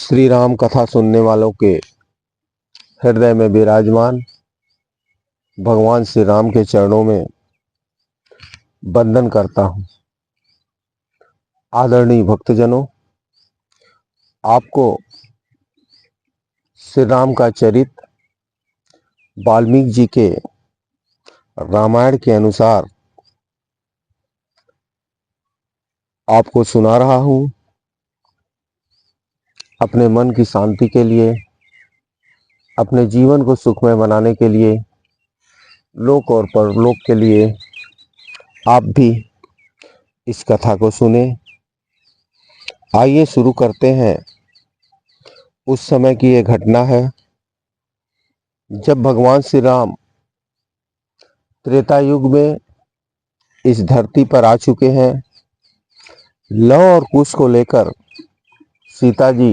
श्री राम कथा सुनने वालों के हृदय में विराजमान भगवान श्री राम के चरणों में वंदन करता हूँ। आदरणीय भक्तजनों, आपको श्री राम का चरित्र वाल्मीकि जी के रामायण के अनुसार आपको सुना रहा हूँ। अपने मन की शांति के लिए, अपने जीवन को सुखमय बनाने के लिए, लोक और परलोक के लिए आप भी इस कथा को सुने। आइए शुरू करते हैं। उस समय की ये घटना है जब भगवान श्री राम त्रेता युग में इस धरती पर आ चुके हैं। लव और कुश को लेकर सीता जी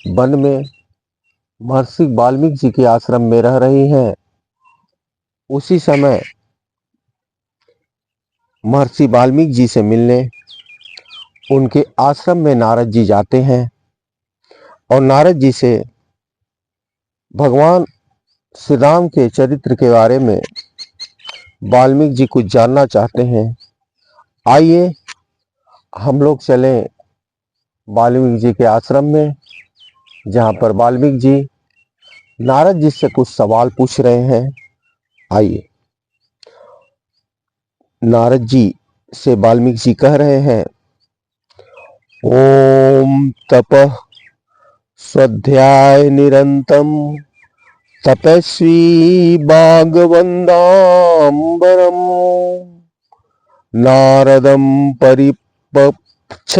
वन में महर्षि वाल्मीकि जी के आश्रम में रह रही हैं। उसी समय महर्षि वाल्मीकि जी से मिलने उनके आश्रम में नारद जी जाते हैं और नारद जी से भगवान श्री राम के चरित्र के बारे में वाल्मीकि जी कुछ जानना चाहते हैं। आइए हम लोग चलें वाल्मीकि जी के आश्रम में, जहाँ पर वाल्मीकि जी नारद जी से कुछ सवाल पूछ रहे हैं। आइए। नारद जी से वाल्मीकि जी कह रहे हैं, ओम तपः स्वाध्याय निरंतम तपस्वी बागवंदांबरम नारदम परिपक्ष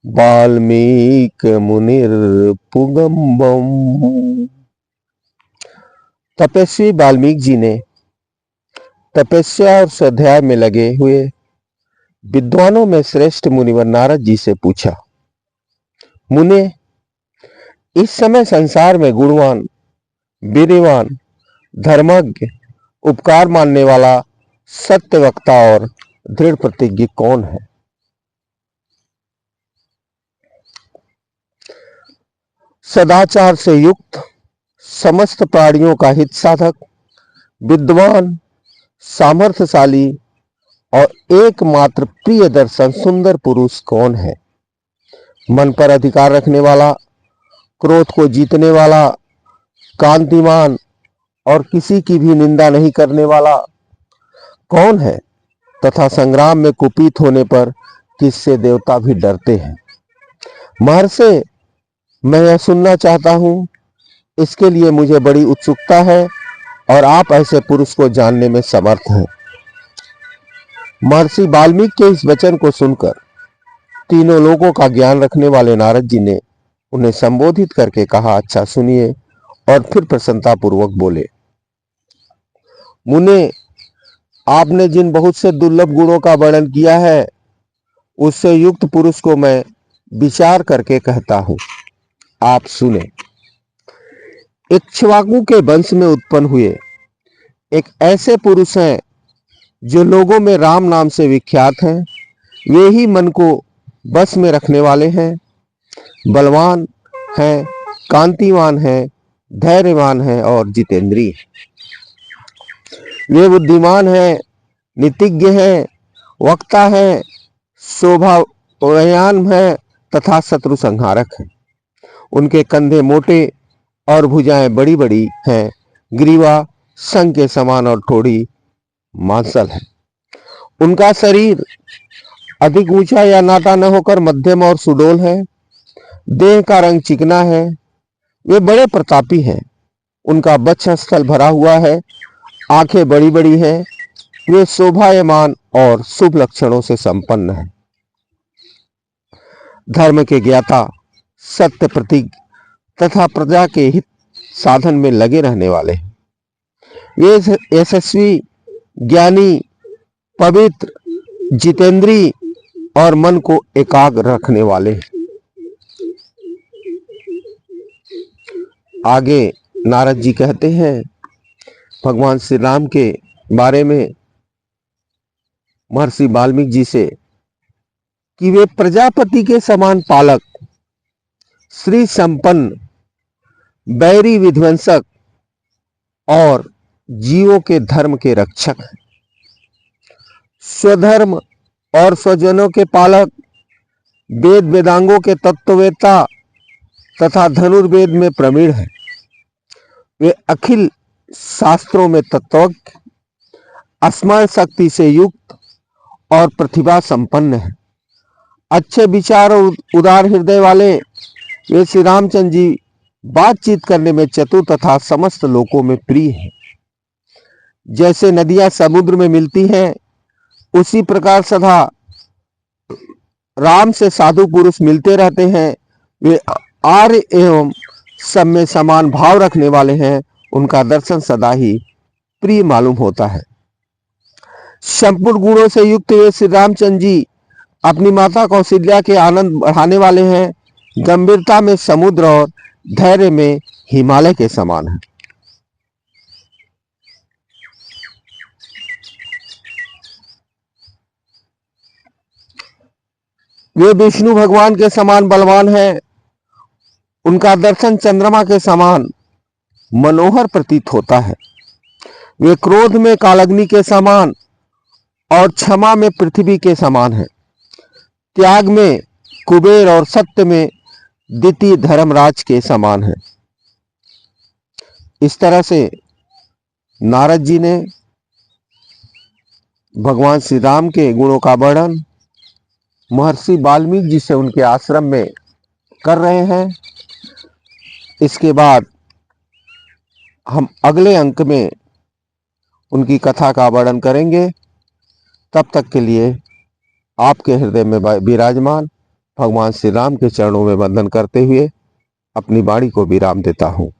वाल्मीकि मुनिर्पुगम्बम। तपस्वी वाल्मीकि जी ने तपस्या और स्वाध्याय में लगे हुए विद्वानों में श्रेष्ठ मुनिवर नारद जी से पूछा, मुने, इस समय संसार में गुणवान, वीरवान, धर्मज्ञ, उपकार मानने वाला, सत्य वक्ता और दृढ़ प्रतिज्ञ कौन है? सदाचार से युक्त, समस्त प्राणियों का हित साधक, विद्वान, सामर्थ्यशाली और एकमात्र प्रिय दर्शन सुंदर पुरुष कौन है? मन पर अधिकार रखने वाला, क्रोध को जीतने वाला, कांतिमान और किसी की भी निंदा नहीं करने वाला कौन है? तथा संग्राम में कुपित होने पर किससे देवता भी डरते हैं? महर्षि, मैं यह सुनना चाहता हूं। इसके लिए मुझे बड़ी उत्सुकता है और आप ऐसे पुरुष को जानने में समर्थ हैं। महर्षि वाल्मीकि के इस वचन को सुनकर तीनों लोगों का ज्ञान रखने वाले नारद जी ने उन्हें संबोधित करके कहा, अच्छा सुनिए। और फिर प्रसन्नता पूर्वक बोले, मुने, आपने जिन बहुत से दुर्लभ गुणों का वर्णन किया है, उससे युक्त पुरुष को मैं विचार करके कहता हूं, आप सुने। इक्ष्वाकु के वंश में उत्पन्न हुए एक ऐसे पुरुष हैं जो लोगों में राम नाम से विख्यात हैं। वे ही मन को बस में रखने वाले हैं, बलवान हैं, कांतिवान हैं, धैर्यवान हैं और जितेंद्रिय। वे बुद्धिमान हैं, नीतिज्ञ हैं, वक्ता हैं, शोभावान हैं तथा शत्रु संहारक हैं। उनके कंधे मोटे और भुजाएं बड़ी बड़ी हैं, ग्रीवा संग के समान और ठोड़ी मांसल है। उनका शरीर अधिक ऊंचा या नाटा न होकर मध्यम और सुडौल है। देह का रंग चिकना है। वे बड़े प्रतापी हैं। उनका वक्षस्थल भरा हुआ है, आंखें बड़ी बड़ी हैं। वे शोभायमान और शुभ लक्षणों से संपन्न हैं। धर्म के ज्ञाता, सत्य प्रतीक तथा प्रजा के हित साधन में लगे रहने वाले हैं। वे यशस्वी, ज्ञानी, पवित्र, जितेंद्री और मन को एकाग्र रखने वाले हैं। आगे नारद जी कहते हैं भगवान श्री राम के बारे में महर्षि वाल्मीकि जी से कि वे प्रजापति के समान पालक, श्री संपन्न, बैरी विध्वंसक और जीवों के धर्म के रक्षक हैं। स्वधर्म और स्वजनों के पालक, वेद वेदांगों के तत्ववेत्ता तथा धनुर्वेद में प्रवीण हैं। वे अखिल शास्त्रों में तत्वज्ञ, स्मरण शक्ति से युक्त और प्रतिभा संपन्न है। अच्छे विचार और उदार हृदय वाले वे श्री रामचंद्र जी बातचीत करने में चतुर तथा समस्त लोगों में प्रिय है। जैसे नदियां समुद्र में मिलती हैं, उसी प्रकार सदा राम से साधु पुरुष मिलते रहते हैं। वे आर्य एवं सब में समान भाव रखने वाले हैं। उनका दर्शन सदा ही प्रिय मालूम होता है। संपूर्ण गुणों से युक्त वे श्री रामचंद्र जी अपनी माता कौशल्या के आनंद बढ़ाने वाले हैं। गंभीरता में समुद्र और धैर्य में हिमालय के समान है। वे विष्णु भगवान के समान बलवान हैं। उनका दर्शन चंद्रमा के समान मनोहर प्रतीत होता है। वे क्रोध में कालग्नि के समान और क्षमा में पृथ्वी के समान है। त्याग में कुबेर और सत्य में द्वितीय धर्मराज के समान है। इस तरह से नारद जी ने भगवान श्री राम के गुणों का वर्णन महर्षि वाल्मीकि जी से उनके आश्रम में कर रहे हैं। इसके बाद हम अगले अंक में उनकी कथा का वर्णन करेंगे। तब तक के लिए आपके हृदय में विराजमान भगवान श्री राम के चरणों में वंदन करते हुए अपनी वाणी को विराम देता हूँ।